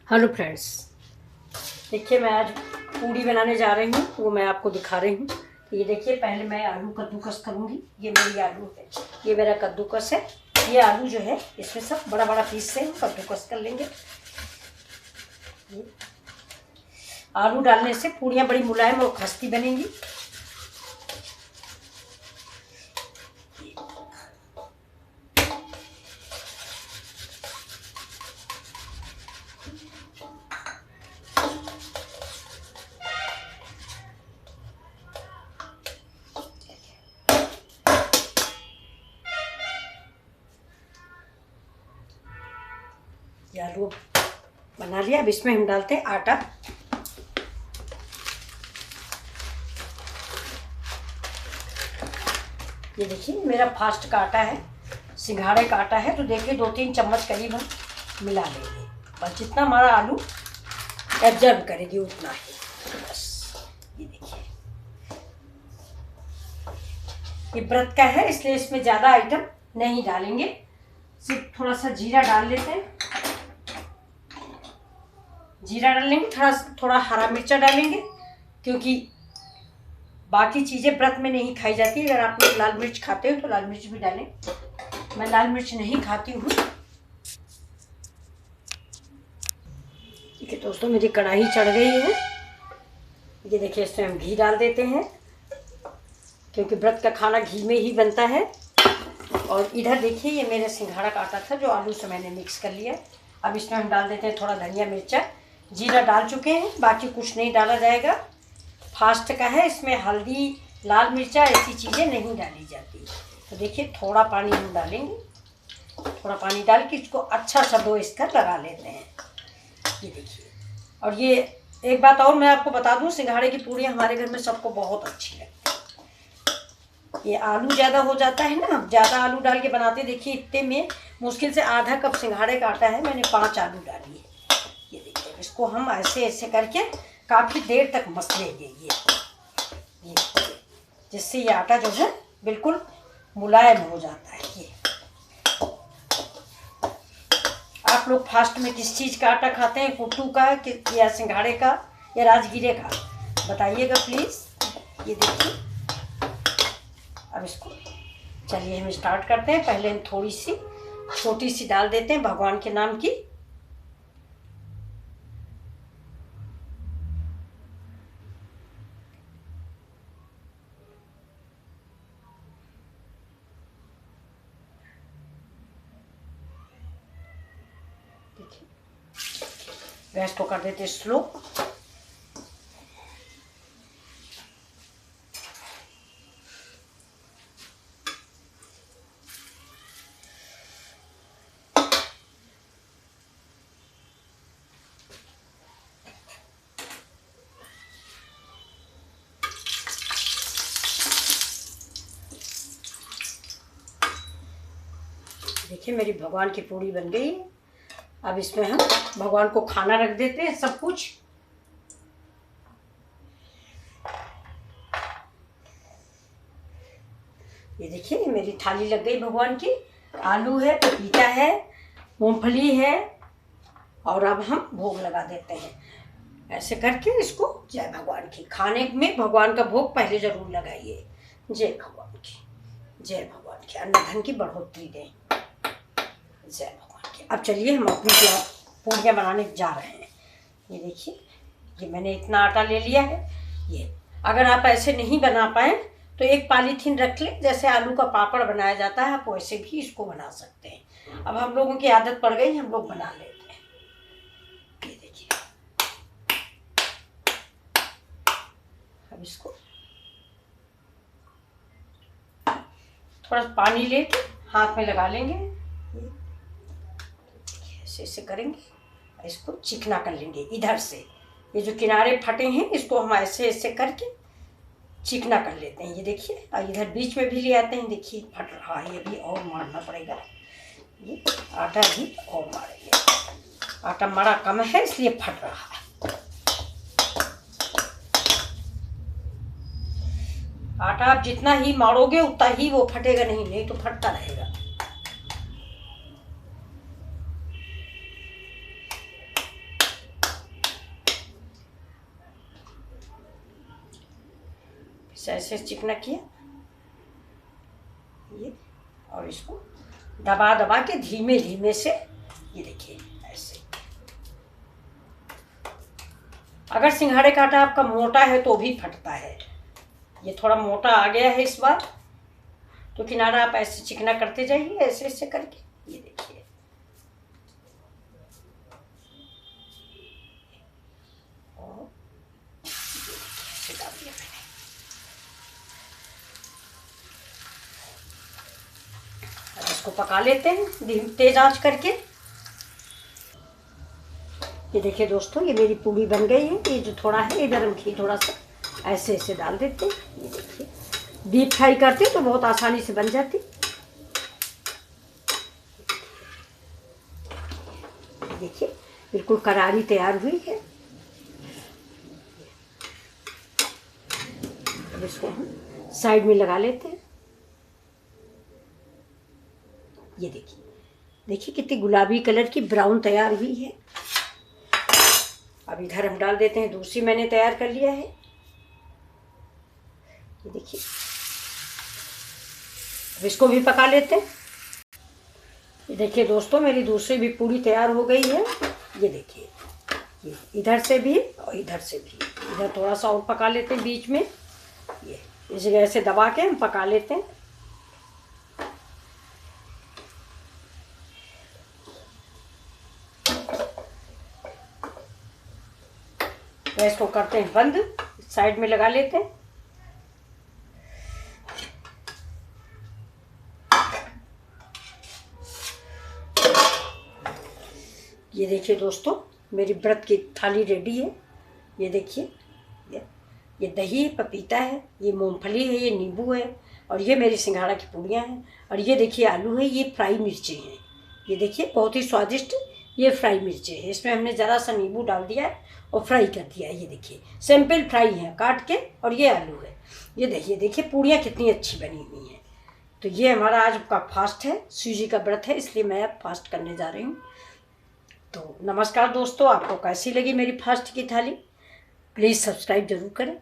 Hello friends, देखिए मैं आज पूड़ी बनाने जा रही हूँ, वो मैं आपको दिखा रही हूँ। तो ये देखिए, पहले मैं आलू कद्दूकस करूँगी। ये मेरी आलू है, ये मेरा कद्दूकस है। ये आलू जो है इसमें सब बड़ा बड़ा पीस से हम कद्दूकस कर लेंगे। आलू डालने से पूड़ियाँ बड़ी मुलायम और खस्ती बनेंगी। ये आलू बना लिया। अब इसमें हम डालते हैं आटा। ये देखिए मेरा फास्ट का आटा है, सिंघाड़े का आटा है। तो देखिए 2-3 चम्मच करीब हम मिला लेंगे, बस जितना हमारा आलू एब्जर्व करेगी उतना ही। बस ये देखिए, ये व्रत का है इसलिए इसमें ज़्यादा आइटम नहीं डालेंगे, सिर्फ थोड़ा सा जीरा डाल लेते हैं। जीरा डालेंगे, थोड़ा हरा मिर्चा डालेंगे, क्योंकि बाकी चीज़ें व्रत में नहीं खाई जाती। अगर आप लोग लाल मिर्च खाते हो तो लाल मिर्च भी डालें। मैं लाल मिर्च नहीं खाती हूँ। ठीक है दोस्तों, मेरी कढ़ाई चढ़ गई है। ये देखिए, इसमें हम घी डाल देते हैं, क्योंकि व्रत का खाना घी में ही बनता है। और इधर देखिए, ये मेरे सिंघाड़ा का आटा था जो आलू से मैंने मिक्स कर लिया। अब इसमें हम डाल देते हैं थोड़ा धनिया मिर्चा। जीरा डाल चुके हैं, बाकी कुछ नहीं डाला जाएगा। फास्ट का है, इसमें हल्दी, लाल मिर्चा ऐसी चीज़ें नहीं डाली जाती। तो देखिए थोड़ा पानी हम डालेंगे, थोड़ा पानी डाल के इसको अच्छा सा डो इसका लगा लेते हैं। ये देखिए, और ये एक बात और मैं आपको बता दूं, सिंघाड़े की पूड़ियाँ हमारे घर में सबको बहुत अच्छी लगती है। ये आलू ज़्यादा हो जाता है ना, ज़्यादा आलू डाल के बनाते। देखिए इतने में मुश्किल से आधा कप सिंघाड़े का आटा है, मैंने 5 आलू डाली है। ये देखिए, इसको हम ऐसे ऐसे करके काफ़ी देर तक मस लेंगे। ये जिससे ये आटा जो है बिल्कुल मुलायम हो जाता है। ये आप लोग फास्ट में किस चीज़ का आटा खाते हैं, कुट्टू का या सिंघाड़े का या राजगीरे का, बताइएगा प्लीज़। ये देखिए, अब इसको चलिए हम स्टार्ट करते हैं। पहले हम थोड़ी सी छोटी सी डाल देते हैं भगवान के नाम की। देखिए, गैस को कर देते स्लो। देखिए मेरी भगवान की पूड़ी बन गई। अब इसमें हम भगवान को खाना रख देते हैं, सब कुछ। ये देखिए मेरी थाली लग गई भगवान की। आलू है, पपीता है, मूंगफली है, और अब हम भोग लगा देते हैं। ऐसे करके इसको जय भगवान की, खाने में भगवान का भोग पहले जरूर लगाइए। जय भगवान की, जय भगवान की, अन्न धन की बढ़ोतरी दें, जय भगवान की। अब चलिए हम अपनी पूड़ियाँ बनाने जा रहे हैं। ये देखिए, ये मैंने इतना आटा ले लिया है। ये अगर आप ऐसे नहीं बना पाए तो एक पॉलीथीन रख लें, जैसे आलू का पापड़ बनाया जाता है, आप वैसे भी इसको बना सकते हैं। अब हम लोगों की आदत पड़ गई, हम लोग बना लेते हैं। ये देखिए, अब इसको थोड़ा पानी लेके हाथ में लगा लेंगे। ऐसे ऐसे करेंगे, इसको चिकना कर लेंगे इधर से। ये जो किनारे फटे हैं इसको हम ऐसे ऐसे करके चिकना कर लेते हैं। ये देखिए, और इधर बीच में भी ले आते हैं। देखिए फट रहा है, ये भी और मारना पड़ेगा। ये आटा भी और मारेंगे, आटा मारा कम है इसलिए फट रहा है। आटा आप जितना ही मारोगे उतना ही वो फटेगा, नहीं तो फटता रहेगा। इसे ऐसे चिकना किया ये, और इसको दबा दबा के धीमे धीमे से, ये देखिए ऐसे। अगर सिंघाड़े का आटा आपका मोटा है तो भी फटता है, ये थोड़ा मोटा आ गया है इस बार, तो किनारा आप ऐसे चिकना करते जाइए ऐसे ऐसे करके, ये देखिए। और ऐसे डाल दिया मैंने। अब इसको पका लेते हैं तेज आंच करके। ये देखिए दोस्तों, ये मेरी पूड़ी बन गई है। ये जो थोड़ा है इधर हम घी थोड़ा सा ऐसे ऐसे डाल देते हैं। ये देखिए, डीप फ्राई करते तो बहुत आसानी से बन जाती। देखिए बिल्कुल करारी तैयार हुई है। अब इसको हम साइड में लगा लेते हैं। ये देखिए, देखिए कितनी गुलाबी कलर की ब्राउन तैयार हुई है। अब इधर हम डाल देते हैं, दूसरी मैंने तैयार कर लिया है। ये देखिए, अब इसको भी पका लेते हैं। ये देखिए दोस्तों, मेरी दूसरी भी पूरी तैयार हो गई है। ये देखिए, ये इधर से भी और इधर से भी। इधर थोड़ा सा और पका लेते हैं बीच में, ये इस जगह से दबा के हम पका लेते हैं। गैस को करते हैं बंद, साइड में लगा लेते हैं। ये देखिए दोस्तों, मेरी व्रत की थाली रेडी है। ये देखिए, ये दही है, पपीता है, ये मूंगफली है, ये नींबू है, और ये मेरी सिंघाड़ा की पूड़ियाँ हैं। और ये देखिए आलू है, ये फ्राई मिर्चें हैं। ये देखिए बहुत ही स्वादिष्ट ये फ्राई मिर्चें हैं। इसमें हमने ज़रा सा नींबू डाल दिया है और फ्राई कर दिया है। ये देखिए सिंपल फ्राई है काट के, और ये आलू है। ये देखिए पूड़ियाँ कितनी अच्छी बनी हुई हैं। तो ये हमारा आज का फास्ट है, सूजी का व्रत है, इसलिए मैं अब फास्ट करने जा रही हूँ। तो नमस्कार दोस्तों, आपको कैसी लगी मेरी फास्ट की थाली? प्लीज़ सब्सक्राइब जरूर करें।